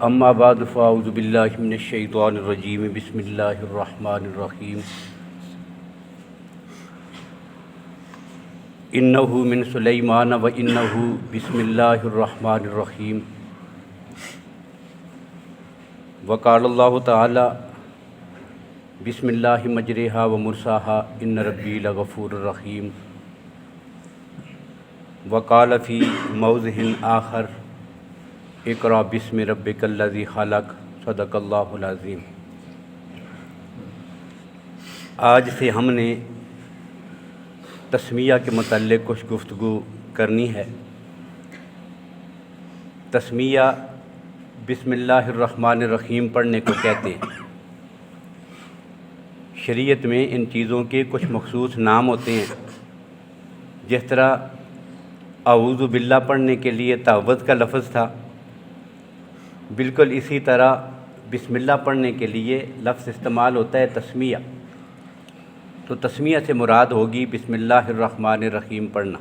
اما بعد فاعوذ باللہ من الشیطان الرجیم بسم اللہ الرحمن الرحیم انہ من سلیمان و انہ بسم اللہ الرحمن الرحیم وقال اللہ تعالی بسم اللہ مجریہا و مرساہا ان ربی لغفور الرحیم وقال فی موضع آخر اقرأ بسم ربک الذی خلق صدق اللہ العظیم۔ آج سے ہم نے تسمیہ کے متعلق کچھ گفتگو کرنی ہے۔ تسمیہ بسم اللہ الرحمن الرحیم پڑھنے کو کہتے ہیں۔ شریعت میں ان چیزوں کے کچھ مخصوص نام ہوتے ہیں، جس طرح اعوذ باللہ پڑھنے کے لیے تعوذ کا لفظ تھا، بالکل اسی طرح بسم اللہ پڑھنے کے لیے لفظ استعمال ہوتا ہے تسمیہ۔ تو تسمیہ سے مراد ہوگی بسم اللہ الرحمن الرحیم پڑھنا۔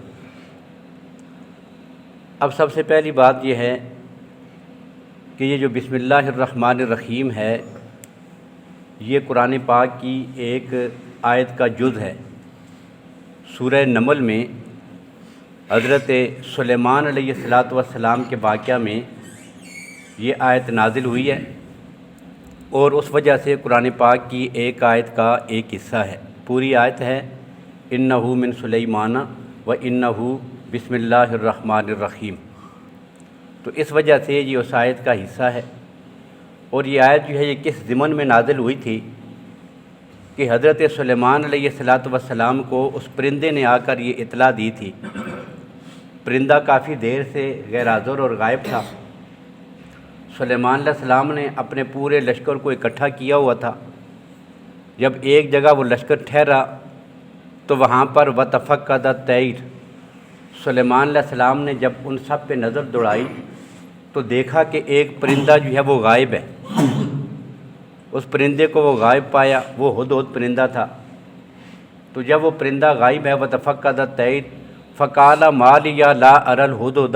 اب سب سے پہلی بات یہ ہے کہ یہ جو بسم اللہ الرحمن الرحیم ہے، یہ قرآن پاک کی ایک آیت کا جز ہے۔ سورہ نمل میں حضرت سلیمان علیہ السلام کے واقعہ میں یہ آیت نازل ہوئی ہے، اور اس وجہ سے قرآن پاک کی ایک آیت کا ایک حصہ ہے۔ پوری آیت ہے انہ من سلیمان و انہ بسم اللہ الرحمن الرحیم، تو اس وجہ سے یہ اس آیت کا حصہ ہے۔ اور یہ آیت جو ہے یہ کس ضمن میں نازل ہوئی تھی کہ حضرت سلیمان علیہ السلام کو اس پرندے نے آ کر یہ اطلاع دی تھی۔ پرندہ کافی دیر سے غیر حاضر اور غائب تھا۔ سلیمان علیہ السلام نے اپنے پورے لشکر کو اکٹھا کیا ہوا تھا۔ جب ایک جگہ وہ لشکر ٹھہرا تو وہاں پر وتفقد الطیر، سلیمان علیہ السلام نے جب ان سب پہ نظر دوڑائی تو دیکھا کہ ایک پرندہ جو ہے وہ غائب ہے۔ اس پرندے کو وہ غائب پایا، وہ ہدہد پرندہ تھا۔ تو جب وہ پرندہ غائب ہے وتفقد الطیر فقال ما لی لا اری الہدہد،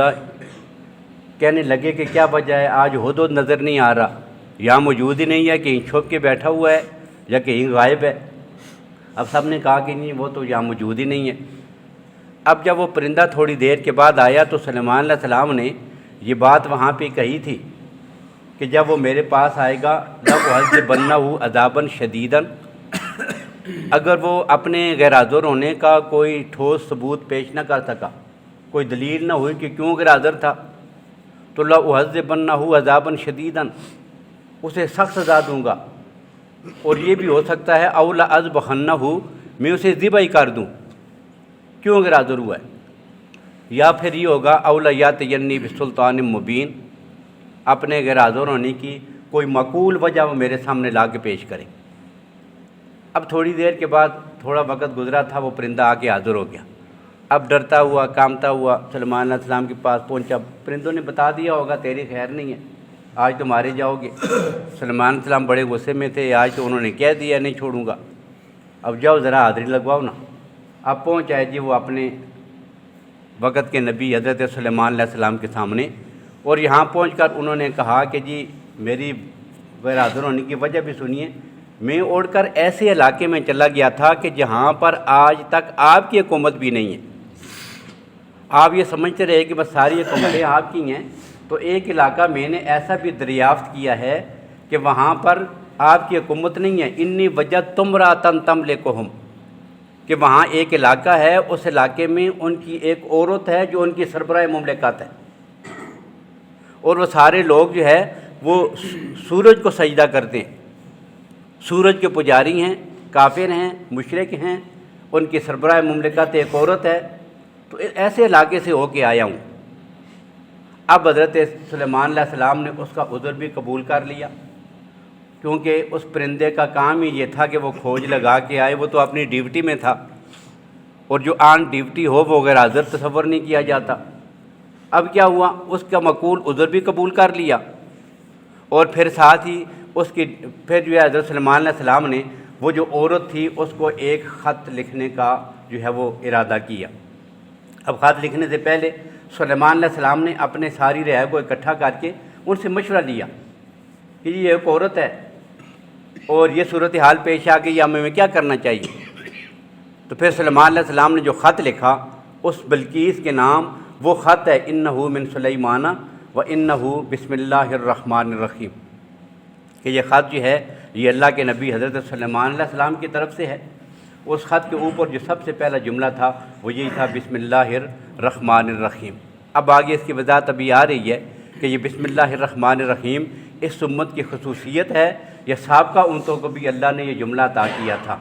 کہنے لگے کہ کیا وجہ ہے آج ہدہد نظر نہیں آ رہا، یا موجود ہی نہیں ہے، کہیں چھپ کے بیٹھا ہوا ہے یا کہیں غائب ہے۔ اب سب نے کہا کہ نہیں، وہ تو یہاں موجود ہی نہیں ہے۔ اب جب وہ پرندہ تھوڑی دیر کے بعد آیا تو سلیمان علیہ السلام نے یہ بات وہاں پہ کہی تھی کہ جب وہ میرے پاس آئے گا لَأُعَذِّبَنَّهُ عَذَابًا شَدِيدًا، اگر وہ اپنے غیر حاضر ہونے کا کوئی ٹھوس ثبوت پیش نہ کر سکا، کوئی دلیل نہ ہوئی کہ کیوں غیر حاضر تھا، تو لَأُعَذِّبَنَّهُ عَذَابًا شَدِيدًا، اسے سخت سزا دوں گا۔ اور یہ بھی ہو سکتا ہے اَوْ لَأَذْبَحَنَّهُ، میں اسے ذبح ہی کر دوں، کیوں غیر حاضر ہوا ہے۔ یا پھر یہ ہوگا اَوْ لَيَأْتِيَنِّي بِسُلْطَانٍ مُبِينٍ، اپنے غیر حاضر ہونے کی کوئی معقول وجہ وہ میرے سامنے لا کے پیش کرے۔ اب تھوڑی دیر کے بعد تھوڑا وقت گزرا تھا، وہ پرندہ آ کے حاضر ہو گیا۔ اب ڈرتا ہوا کامتا ہوا سلیمان علیہ السلام کے پاس پہنچا۔ پرندوں نے بتا دیا ہوگا تیری خیر نہیں ہے، آج تو مارے جاؤ گے۔ سلیمان علیہ السلام بڑے غصے میں تھے، آج تو انہوں نے کہہ دیا نہیں چھوڑوں گا، اب جاؤ ذرا حاضری لگواؤ نا۔ اب پہنچ آئے جی وہ اپنے وقت کے نبی حضرت سلیمان علیہ السلام کے سامنے، اور یہاں پہنچ کر انہوں نے کہا کہ جی میری غیر حاضر ہونے کی وجہ بھی سنیے، میں اڑ کر ایسے علاقے میں چلا گیا تھا کہ جہاں پر آج تک آپ کی حکومت بھی نہیں ہے۔ آپ یہ سمجھتے رہے کہ بس ساری حکومتیں آپ کی ہیں، تو ایک علاقہ میں نے ایسا بھی دریافت کیا ہے کہ وہاں پر آپ کی حکومت نہیں ہے۔ انی وجدت امرأۃ تملکہم، کہ وہاں ایک علاقہ ہے، اس علاقے میں ان کی ایک عورت ہے جو ان کی سربراہ مملکت ہے، اور وہ سارے لوگ جو ہے وہ سورج کو سجدہ کرتے ہیں، سورج کے پجاری ہیں، کافر ہیں، مشرک ہیں، ان کی سربراہ مملکت ایک عورت ہے۔ تو ایسے علاقے سے ہو کے آیا ہوں۔ اب حضرت سلیمان علیہ السلام نے اس کا عذر بھی قبول کر لیا، کیونکہ اس پرندے کا کام ہی یہ تھا کہ وہ کھوج لگا کے آئے، وہ تو اپنی ڈیوٹی میں تھا، اور جو آن ڈیوٹی ہو وہ غیر حاضر تصور نہیں کیا جاتا۔ اب کیا ہوا، اس کا معقول عذر بھی قبول کر لیا، اور پھر ساتھ ہی اس کی پھر جو ہے حضرت سلیمان علیہ السلام نے وہ جو عورت تھی اس کو ایک خط لکھنے کا جو ہے وہ ارادہ کیا۔ اب خط لکھنے سے پہلے سلیمان علیہ السلام نے اپنے ساری رعایا کو اکٹھا کر کے ان سے مشورہ لیا کہ یہ ایک عورت ہے اور یہ صورتحال پیش آ گئی، ہمیں کیا کرنا چاہیے؟ تو پھر سلیمان علیہ السلام نے جو خط لکھا اس بلقیس کے نام، وہ خط ہے انہ من سلیمان و انہ بسم اللہ الرحمن الرحیم، کہ یہ خط جو ہے یہ اللہ کے نبی حضرت سلیمان علیہ السلام کی طرف سے ہے۔ اس خط کے اوپر جو سب سے پہلا جملہ تھا وہ یہی تھا بسم اللہ الرحمن الرحیم۔ اب آگے اس کی وضاحت ابھی آ رہی ہے کہ یہ بسم اللہ الرحمن الرحیم اس امت کی خصوصیت ہے یا سابقہ امتوں کو بھی اللہ نے یہ جملہ عطا کیا تھا۔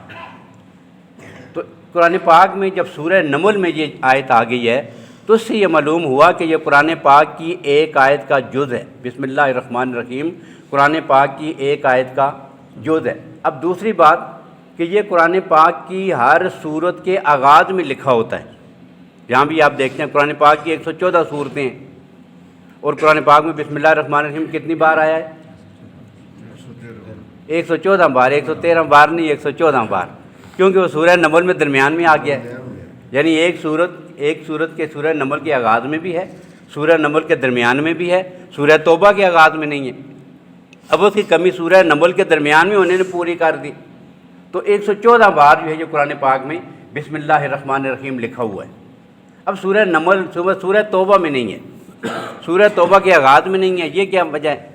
تو قرآن پاک میں جب سورہ نمل میں یہ آیت آ گئی ہے تو اس سے یہ معلوم ہوا کہ یہ قرآن پاک کی ایک آیت کا جز ہے۔ بسم اللہ الرحمن الرحیم قرآن پاک کی ایک آیت کا جز ہے۔ اب دوسری بات کہ یہ قرآن پاک کی ہر سورت کے آغاز میں لکھا ہوتا ہے۔ جہاں بھی آپ دیکھتے ہیں قرآن پاک کی 114 سورتیں ہیں اور قرآن پاک میں بسم اللہ الرحمن الرحیم کتنی بار آیا ہے؟ 114 بار، 113 بار نہیں، 114 بار، کیونکہ وہ سورہ نمل میں درمیان میں آ گیا ہے۔ یعنی ایک سورت کے سورہ نمل کے آغاز میں بھی ہے، سورہ نمل کے درمیان میں بھی ہے، سورہ توبہ کے آغاز میں نہیں ہے۔ اب اس کی کمی سورہ نمل کے درمیان میں انہوں نے پوری کر دی، تو 114 بار جو ہے جو قرآن پاک میں بسم اللہ الرحمن الرحیم لکھا ہوا ہے۔ اب سورہ نمل سورہ توبہ میں نہیں ہے، سورہ توبہ کے آغاز میں نہیں ہے، یہ کیا وجہ ہے؟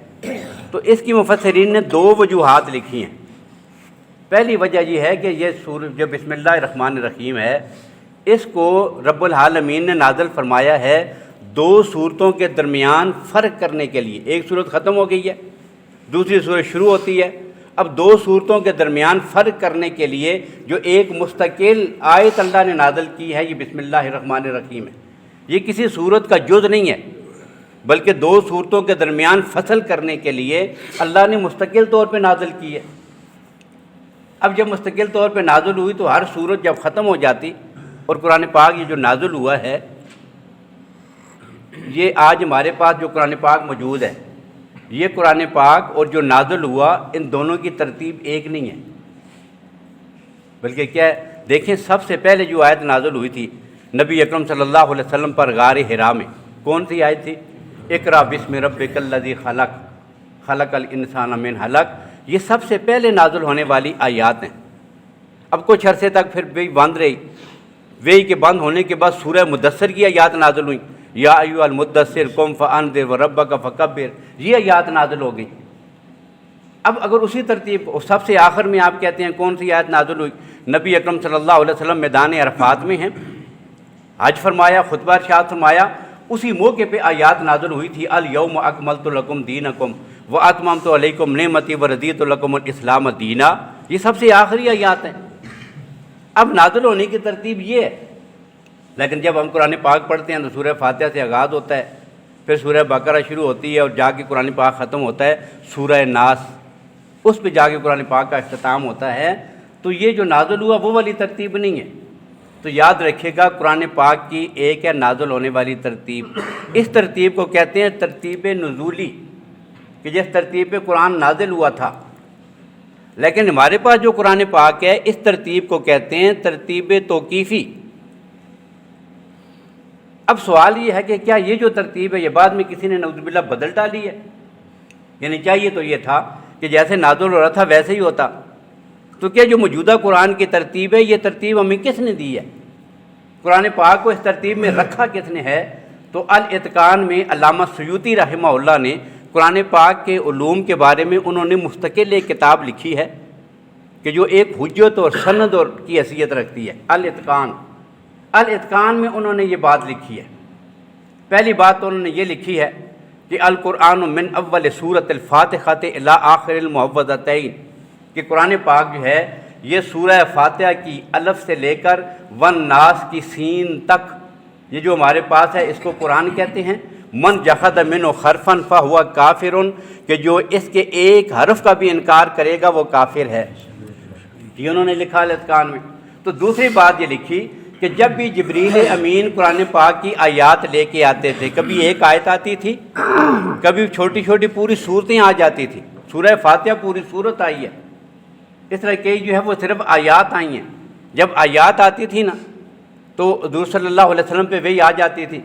تو اس کی مفسرین نے دو وجوہات لکھی ہیں۔ پہلی وجہ یہ ہے کہ یہ جو بسم اللہ الرحمن الرحیم ہے اس کو رب العالمین نے نازل فرمایا ہے دو صورتوں کے درمیان فرق کرنے کے لیے۔ ایک صورت ختم ہو گئی ہے، دوسری صورت شروع ہوتی ہے، اب دو صورتوں کے درمیان فرق کرنے کے لیے جو ایک مستقل آیت اللہ نے نازل کی ہے یہ بسم اللہ الرحمن الرحیم ہے۔ یہ کسی صورت کا جز نہیں ہے بلکہ دو صورتوں کے درمیان فصل کرنے کے لیے اللہ نے مستقل طور پہ نازل کی ہے۔ اب جب مستقل طور پہ نازل ہوئی تو ہر صورت جب ختم ہو جاتی، اور قرآن پاک یہ جو نازل ہوا ہے یہ آج ہمارے پاس جو قرآن پاک موجود ہے یہ قرآن پاک اور جو نازل ہوا ان دونوں کی ترتیب ایک نہیں ہے، بلکہ کیا ہے؟ دیکھیں سب سے پہلے جو آیت نازل ہوئی تھی نبی اکرم صلی اللہ علیہ وسلم پر غار حرا میں، کون سی آیت تھی؟ اقرأ بسم ربک الذی خلق خلق الانسان من علق۔ یہ سب سے پہلے نازل ہونے والی آیات ہیں۔ اب کچھ عرصے تک پھر وہی بند رہی، وہی کے بند ہونے کے بعد سورہ مدثر کی آیات نازل ہوئیں، یا ایھا المدثر قم فانذر وربک فکبر، یہ آیات نازل ہو گئی۔ اب اگر اسی ترتیب سب سے آخر میں آپ کہتے ہیں کون سی آیت نازل ہوئی؟ نبی اکرم صلی اللہ علیہ وسلم میدان عرفات میں ہیں، حج فرمایا، خطبہ ارشاد فرمایا، اسی موقع پہ آیات نازل ہوئی تھی الیوم اکملت لکم دینکم واتممت علیکم نعمتی ورضیت لکم الاسلام دینا۔ یہ سب سے آخری آیات ہیں۔ اب نازل ہونے کی ترتیب یہ ہے، لیکن جب ہم قرآن پاک پڑھتے ہیں تو سورہ فاتحہ سے آغاز ہوتا ہے، پھر سورہ بقرہ شروع ہوتی ہے اور جا کے قرآن پاک ختم ہوتا ہے سورہ ناس، اس پہ جا کے قرآن پاک کا اختتام ہوتا ہے۔ تو یہ جو نازل ہوا وہ والی ترتیب نہیں ہے۔ تو یاد رکھیے گا قرآن پاک کی ایک ہے نازل ہونے والی ترتیب، اس ترتیب کو کہتے ہیں ترتیب نزولی، کہ جس ترتیب پہ قرآن نازل ہوا تھا۔ لیکن ہمارے پاس جو قرآن پاک ہے اس ترتیب کو کہتے ہیں ترتیب توقیفی۔ اب سوال یہ ہے کہ کیا یہ جو ترتیب ہے یہ بعد میں کسی نے نعوذ باللہ بدل ڈالی ہے؟ یعنی چاہیے تو یہ تھا کہ جیسے نازل ہو رہا تھا ویسے ہی ہوتا۔ تو کیا جو موجودہ قرآن کی ترتیب ہے یہ ترتیب ہمیں کس نے دی ہے؟ قرآن پاک کو اس ترتیب میں رکھا کس نے ہے؟ تو الاتقان میں علامہ سیوطی رحمہ اللہ نے قرآن پاک کے علوم کے بارے میں انہوں نے مستقل ایک کتاب لکھی ہے کہ جو ایک حجت اور سند اور کی حیثیت رکھتی ہے، الاتقان۔ الاتقان میں انہوں نے یہ بات لکھی ہے۔ پہلی بات تو انہوں نے یہ لکھی ہے کہ القرآن من اول سورۃ الفاتحہ الی آخر المعوذتین، کہ قرآن پاک جو ہے یہ سورہ فاتحہ کی الف سے لے کر والناس کی سین تک، یہ جو ہمارے پاس ہے اس کو قرآن کہتے ہیں۔ من جحد منہ حرفا فہو کافر، کہ جو اس کے ایک حرف کا بھی انکار کرے گا وہ کافر ہے، یہ انہوں نے لکھا الاتقان میں۔ تو دوسری بات یہ لکھی کہ جب بھی جبریل امین قرآن پاک کی آیات لے کے آتے تھے، کبھی ایک آیت آتی تھی، کبھی چھوٹی چھوٹی پوری صورتیں آ جاتی تھی، سورہ فاتحہ پوری صورت آئی ہے، اس طرح کئی جو ہے وہ صرف آیات آئی ہیں۔ جب آیات آتی تھی نا تو حضور صلی اللہ علیہ وسلم پہ وحی آ جاتی تھی،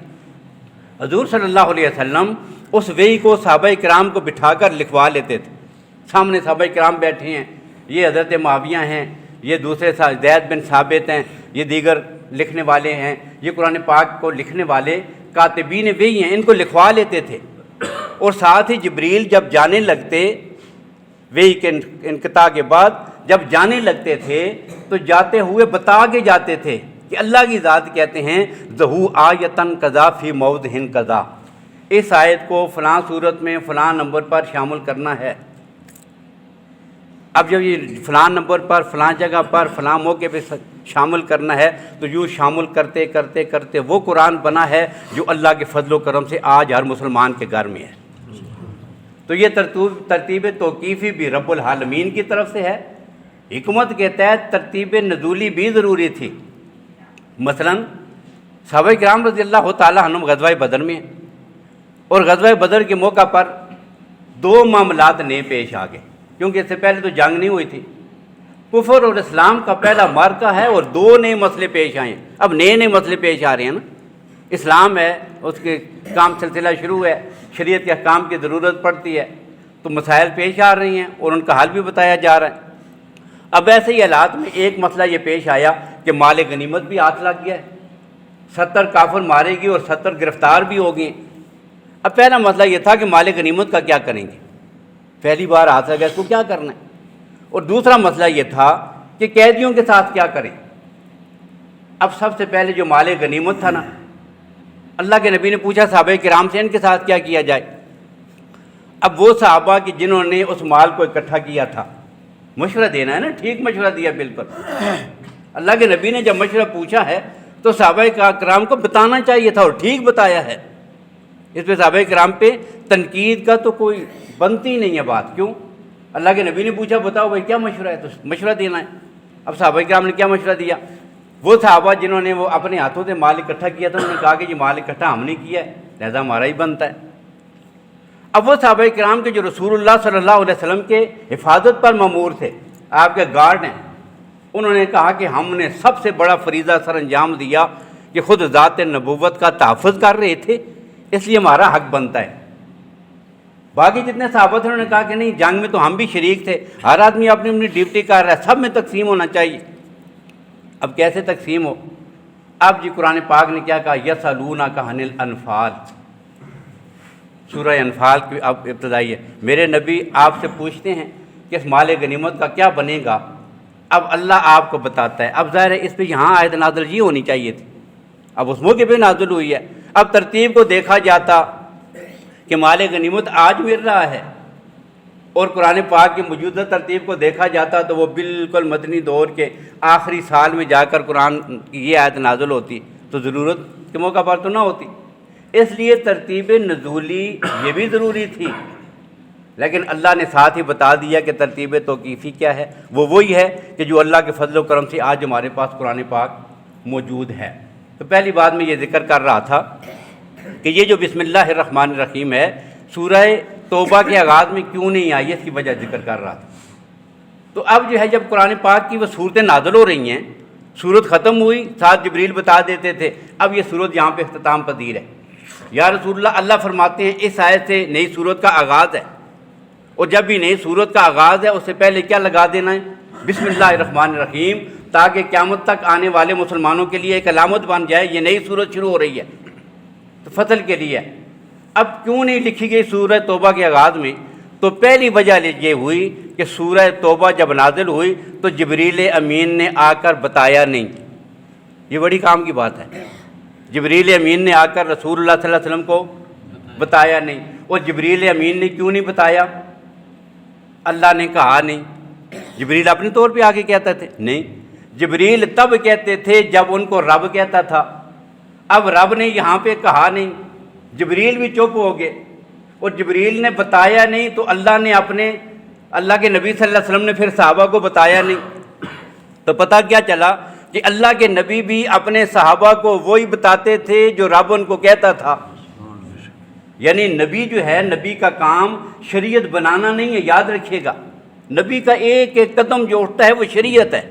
حضور صلی اللہ علیہ وسلم اس وحی کو صحابہ کرام کو بٹھا کر لکھوا لیتے تھے، سامنے صحابہ کرام بیٹھے ہیں، یہ حضرت معاویہ ہیں، یہ دوسرے زید بن ثابت ہیں، یہ دیگر لکھنے والے ہیں، یہ قرآن پاک کو لکھنے والے کاتبین وہی ہیں، ان کو لکھوا لیتے تھے۔ اور ساتھ ہی جبریل جب جانے لگتے وہی کے انقطاع کے بعد جب جانے لگتے تھے تو جاتے ہوئے بتا کے جاتے تھے کہ اللہ کی ذات کہتے ہیں ذہو آیتن قضا فی موضع قضا، اس آیت کو فلاں صورت میں فلاں نمبر پر شامل کرنا ہے۔ اب جب یہ فلاں نمبر پر فلاں جگہ پر فلاں موقع پہ شامل کرنا ہے تو یوں شامل کرتے کرتے کرتے وہ قرآن بنا ہے جو اللہ کے فضل و کرم سے آج ہر مسلمان کے گھر میں ہے۔ تو یہ ترتیب توقیفی بھی رب العالمین کی طرف سے ہے، حکمت کے تحت ترتیب نزولی بھی ضروری تھی۔ مثلا صحابہ کرام رضی اللہ تعالیٰ عنہم غزوہ بدر میں ہیں، اور غزوہ بدر کے موقع پر دو معاملات نئے پیش آ گئے، کیونکہ اس سے پہلے تو جنگ نہیں ہوئی تھی۔ کفر اور اسلام کا پہلا معرکہ ہے اور دو نئے مسئلے پیش آئے ہیں۔ اب نئے مسئلے پیش آ رہے ہیں نا، اسلام ہے، اس کے کام سلسلہ شروع ہے، شریعت کے احکام کی ضرورت پڑتی ہے، تو مسائل پیش آ رہی ہیں اور ان کا حل بھی بتایا جا رہا ہے۔ اب ایسے ہی حالات میں ایک مسئلہ یہ پیش آیا کہ مال غنیمت بھی ہاتھ لگ گیا ہے، 70 کافر مارے گی اور 70 گرفتار بھی ہو گئے۔ اب پہلا مسئلہ یہ تھا کہ مال غنیمت کا کیا کریں گے، پہلی بار ہاتھ لگا اس کو کیا کرنا ہے، اور دوسرا مسئلہ یہ تھا کہ قیدیوں کے ساتھ کیا کریں۔ اب سب سے پہلے جو مال غنیمت تھا نا، اللہ کے نبی نے پوچھا صحابہ کرام سے ان کے ساتھ کیا کیا جائے۔ اب وہ صحابہ کہ جنہوں نے اس مال کو اکٹھا کیا تھا، مشورہ دینا ہے نا، ٹھیک مشورہ دیا بالکل۔ اللہ کے نبی نے جب مشورہ پوچھا ہے تو صحابہ کرام کو بتانا چاہیے تھا، اور ٹھیک بتایا ہے۔ اس پہ صحابہ کرام پہ تنقید کا تو کوئی بنتی نہیں ہے بات۔ کیوں؟ اللہ کے نبی نے پوچھا بتاؤ بھائی کیا مشورہ ہے، تو مشورہ دینا ہے۔ اب صحابہ کرام نے کیا مشورہ دیا؟ وہ صحابہ جنہوں نے وہ اپنے ہاتھوں سے مال اکٹھا کیا تھا، انہوں نے کہا کہ یہ مال اکٹھا ہم نے کیا ہے، لہذا ہمارا ہی بنتا ہے۔ اب وہ صحابہ کرام کے جو رسول اللہ صلی اللہ علیہ وسلم کے حفاظت پر مامور تھے، آپ کے گارڈ ہیں، انہوں نے کہا کہ ہم نے سب سے بڑا فریضہ سر انجام دیا کہ خود ذات نبوت کا تحفظ کر رہے تھے، اس لیے ہمارا حق بنتا ہے۔ باقی جتنے صحابہ تھے انہوں نے کہا کہ نہیں، جنگ میں تو ہم بھی شریک تھے، ہر آدمی اپنی اپنی ڈیوٹی کر رہا ہے، سب میں تقسیم ہونا چاہیے۔ اب کیسے تقسیم ہو؟ اب جی قرآن پاک نے کیا کہا، یسألونک عن الانفال، سورہ انفال کی اب ابتدائی ہے، میرے نبی آپ سے پوچھتے ہیں کہ اس مال غنیمت کا کیا بنے گا۔ اب اللہ آپ کو بتاتا ہے۔ اب ظاہر ہے اس پہ یہاں آیت نازل یہ ہونی چاہیے تھی، اب اس موقع پہ نازل ہوئی ہے۔ اب ترتیب کو دیکھا جاتا کہ مال غنیمت آج مل رہا ہے، اور قرآن پاک کی موجودہ ترتیب کو دیکھا جاتا تو وہ بالکل مدنی دور کے آخری سال میں جا کر قرآن کی یہ آیت نازل ہوتی، تو ضرورت کے موقع پر تو نہ ہوتی۔ اس لیے ترتیب نزولی یہ بھی ضروری تھی، لیکن اللہ نے ساتھ ہی بتا دیا کہ ترتیب توقیفی کیا ہے، وہ وہی ہے کہ جو اللہ کے فضل و کرم سے آج ہمارے پاس قرآن پاک موجود ہے۔ تو پہلی بات میں یہ ذکر کر رہا تھا کہ یہ جو بسم اللہ الرحمن الرحیم ہے، سورہ توبہ کے آغاز میں کیوں نہیں آئی، اس کی وجہ ذکر کر رہا تھا۔ تو اب جو ہے جب قرآن پاک کی وہ صورتیں نازل ہو رہی ہیں، صورت ختم ہوئی، ساتھ جبریل بتا دیتے تھے، اب یہ صورت یہاں پہ اختتام پذیر ہے۔ یا رسول اللہ، اللہ فرماتے ہیں اس آیت سے نئی صورت کا آغاز ہے، اور جب بھی نئی صورت کا آغاز ہے اس سے پہلے کیا لگا دینا ہے، بسم اللہ الرحمن الرحیم، تاکہ قیامت تک آنے والے مسلمانوں کے لیے ایک علامت بن جائے یہ نئی صورت شروع ہو رہی ہے، تو فصل کے لیے۔ اب کیوں نہیں لکھی گئی سورہ توبہ کے آغاز میں؟ تو پہلی وجہ یہ ہوئی کہ سورہ توبہ جب نازل ہوئی تو جبریل امین نے آ کر بتایا نہیں، یہ بڑی کام کی بات ہے۔ جبریل امین نے آ کر رسول اللہ صلی اللہ علیہ وسلم کو بتایا نہیں، اور جبریل امین نے کیوں نہیں بتایا؟ اللہ نے کہا نہیں۔ جبریل اپنے طور پہ آگے کہتے تھے؟ نہیں، جبریل تب کہتے تھے جب ان کو رب کہتا تھا۔ اب رب نے یہاں پہ کہا نہیں، جبریل بھی چپ ہو گئے، اور جبریل نے بتایا نہیں تو اللہ نے اللہ کے نبی صلی اللہ علیہ وسلم نے پھر صحابہ کو بتایا نہیں۔ تو پتہ کیا چلا کہ اللہ کے نبی بھی اپنے صحابہ کو وہی بتاتے تھے جو رب ان کو کہتا تھا۔ یعنی نبی جو ہے، نبی کا کام شریعت بنانا نہیں ہے، یاد رکھیے گا۔ نبی کا ایک ایک قدم جو اٹھتا ہے وہ شریعت ہے۔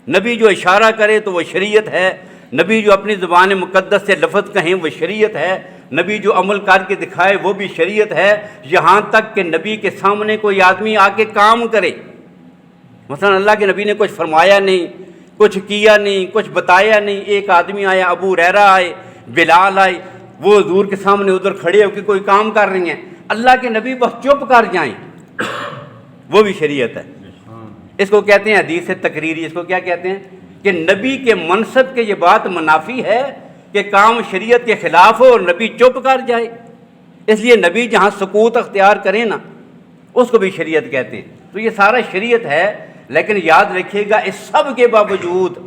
نبی جو اشارہ کرے تو وہ شریعت ہے، نبی جو اپنی زبان مقدس سے لفظ کہیں وہ شریعت ہے، نبی جو عمل کر کے دکھائے وہ بھی شریعت ہے، یہاں تک کہ نبی کے سامنے کوئی آدمی آ کے کام کرے۔ مثلا اللہ کے نبی نے کچھ فرمایا نہیں، کچھ کیا نہیں، کچھ بتایا نہیں، ایک آدمی آیا، ابو ہریرہ آئے، بلال آئے، وہ حضور کے سامنے ادھر کھڑے ہو کے کوئی کام کر رہی ہیں، اللہ کے نبی بس چپ کر جائیں، وہ بھی شریعت ہے۔ اس کو کہتے ہیں حدیث تقریری۔ اس کو کیا کہتے ہیں کہ نبی کے منصب کے یہ بات منافی ہے کہ کام شریعت کے خلاف ہو اور نبی چپ کر جائے۔ اس لیے نبی جہاں سکوت اختیار کریں نا، اس کو بھی شریعت کہتے ہیں۔ تو یہ سارا شریعت ہے، لیکن یاد رکھیے گا اس سب کے باوجود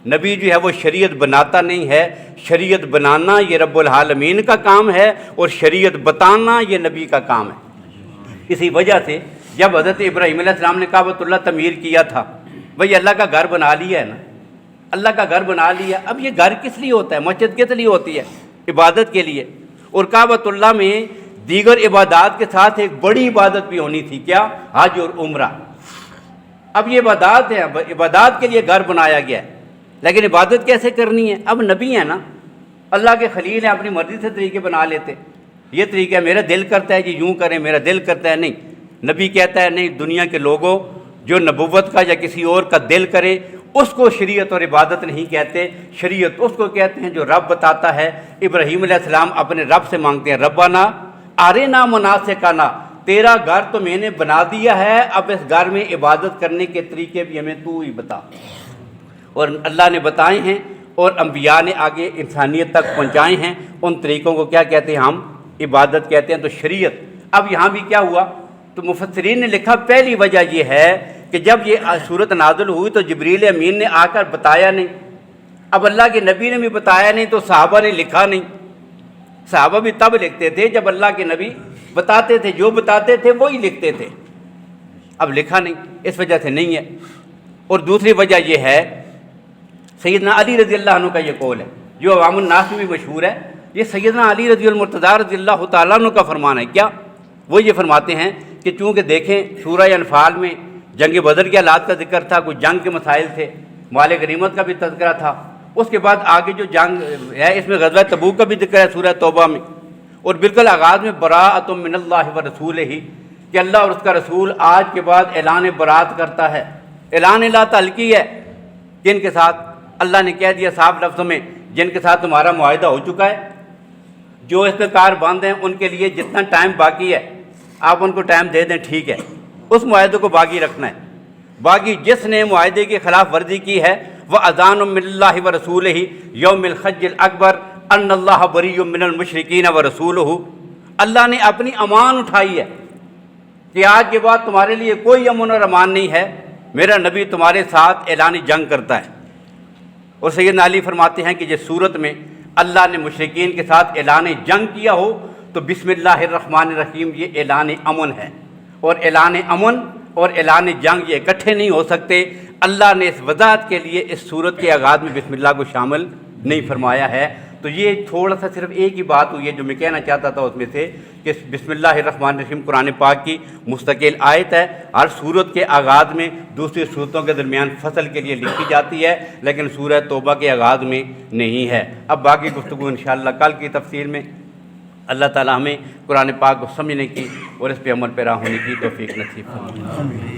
نبی جو ہے وہ شریعت بناتا نہیں ہے۔ شریعت بنانا یہ رب العالمین کا کام ہے، اور شریعت بتانا یہ نبی کا کام ہے۔ اسی وجہ سے جب حضرت ابراہیم علیہ السلام نے کعبۃ اللہ تعمیر کیا تھا، بھئی اللہ کا گھر بنا لیا ہے نا، اللہ کا گھر بنا لیا، اب یہ گھر کس لیے ہوتا ہے؟ مسجد کس لیے ہوتی ہے؟ عبادت کے لیے۔ اور کعبۃ اللہ میں دیگر عبادات کے ساتھ ایک بڑی عبادت بھی ہونی تھی، کیا؟ حج اور عمرہ۔ اب یہ عبادات ہے، عبادات کے لیے گھر بنایا گیا ہے، لیکن عبادت کیسے کرنی ہے؟ اب نبی ہیں نا، اللہ کے خلیل ہیں، اپنی مرضی سے طریقے بنا لیتے۔ یہ طریقہ میرا دل کرتا ہے جی یوں کریں، میرا دل کرتا ہے نہیں۔ نبی کہتا ہے نہیں، دنیا کے لوگوں جو نبوت کا یا کسی اور کا دل کرے اس کو شریعت اور عبادت نہیں کہتے، شریعت اس کو کہتے ہیں جو رب بتاتا ہے۔ ابراہیم علیہ السلام اپنے رب سے مانگتے ہیں، ربنا ارنا مناسکنا، تیرا گھر تو میں نے بنا دیا ہے، اب اس گھر میں عبادت کرنے کے طریقے بھی ہمیں تو ہی بتا۔ اور اللہ نے بتائے ہیں اور انبیاء نے آگے انسانیت تک پہنچائے ہیں۔ ان طریقوں کو کیا کہتے ہیں؟ ہم عبادت کہتے ہیں۔ تو شریعت اب یہاں بھی کیا ہوا؟ تو مفسرین نے لکھا پہلی وجہ یہ ہے کہ جب یہ صورت نازل ہوئی تو جبریل امین نے آ کر بتایا نہیں، اب اللہ کے نبی نے بھی بتایا نہیں، تو صحابہ نے لکھا نہیں۔ صحابہ بھی تب لکھتے تھے جب اللہ کے نبی بتاتے تھے، جو بتاتے تھے وہی لکھتے تھے، اب لکھا نہیں، اس وجہ سے نہیں ہے۔ اور دوسری وجہ یہ ہے، سیدنا علی رضی اللہ عنہ کا یہ قول ہے جو عوام الناس میں بھی مشہور ہے، یہ سیدنا علی رضی المرتضیٰ رضی اللہ تعالیٰ عنہ کا فرمان ہے۔ کیا؟ وہ یہ فرماتے ہیں کہ چونکہ دیکھیں سورہ انفال میں جنگ بدر کے حالات کا ذکر تھا، کچھ جنگ کے مسائل تھے، مال غنیمت کا بھی تذکرہ تھا، اس کے بعد آگے جو جنگ ہے اس میں غزوہ تبوک کا بھی ذکر ہے سورہ توبہ میں، اور بالکل آغاز میں براءۃ من اللہ ورسولہ، کہ اللہ اور اس کا رسول آج کے بعد اعلان برات کرتا ہے۔ اعلان لا تعلقی ہے، جن کے ساتھ اللہ نے کہہ دیا صاف لفظوں میں، جن کے ساتھ تمہارا معاہدہ ہو چکا ہے، جو اس پہ کار بند ہیں ان کے لیے جتنا ٹائم باقی ہے آپ ان کو ٹائم دے دیں، ٹھیک ہے، اس معاہدے کو باقی رکھنا ہے۔ باقی جس نے معاہدے کی خلاف ورزی کی ہے، وَأَذَانٌ مِّنَ اللَّهِ وَرَسُولِهِ يَوْمِ الْحَجِّ الْأَكْبَرِ أَنَّ اللَّهَ بَرِيٌّ مِّنَ الْمُشْرِكِينَ وَرَسُولُهُ، اللہ نے اپنی امان اٹھائی ہے کہ آج کے بعد تمہارے لیے کوئی امن اور امان نہیں ہے، میرا نبی تمہارے ساتھ اعلان جنگ کرتا ہے۔ اور سیدنا علی فرماتے ہیں کہ جس صورت میں اللہ نے مشرکین کے ساتھ اعلان جنگ کیا ہو تو بسم اللہ الرحمن الرحیم یہ اعلان امن ہے، اور اعلان امن اور اعلان جنگ یہ اکٹھے نہیں ہو سکتے۔ اللہ نے اس وضاحت کے لیے اس صورت کے آغاز میں بسم اللہ کو شامل نہیں فرمایا ہے۔ تو یہ تھوڑا سا صرف ایک ہی بات ہوئی ہے جو میں کہنا چاہتا تھا اس میں سے، کہ بسم اللہ الرحمن الرحیم قرآن پاک کی مستقل آیت ہے، ہر صورت کے آغاز میں دوسری صورتوں کے درمیان فصل کے لیے لکھی جاتی ہے، لیکن سورہ توبہ کے آغاز میں نہیں ہے۔ اب باقی گفتگو انشاءاللہ کل کی تفسیر میں۔ اللہ تعالیٰ ہمیں قرآن پاک کو سمجھنے کی اور اس پہ عمل پیرا ہونے کی توفیق نصیب فرمائے۔